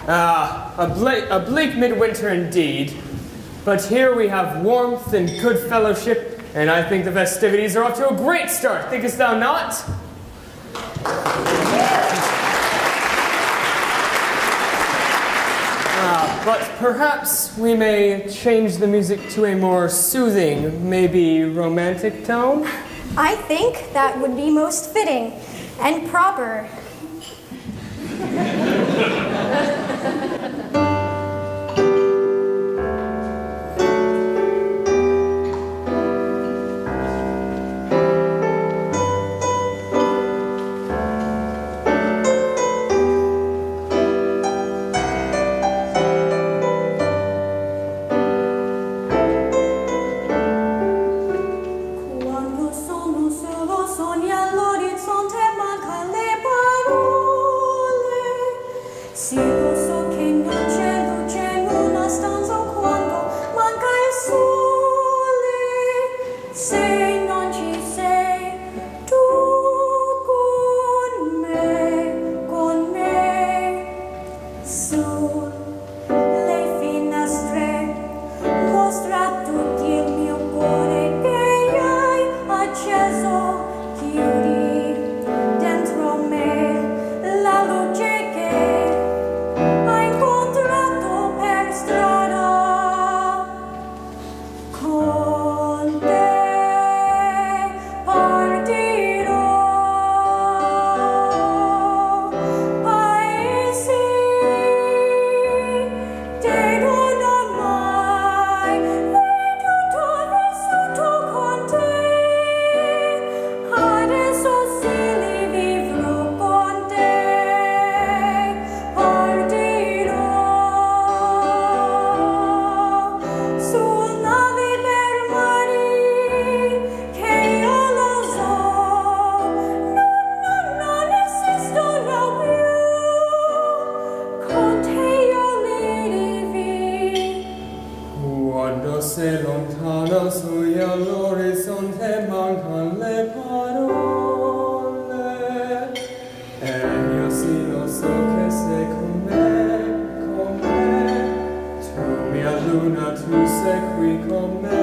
A bleak midwinter indeed, but here we have warmth and good fellowship, and I think the festivities are off to a great start, thinkest thou not? But perhaps we may change the music to a more soothing, maybe romantic tone? I think that would be most fitting and proper. Se lontano sugli all'orizzonte mancan le parole e io sì lo so che sei con me, tu mia luna, tu sei qui con me.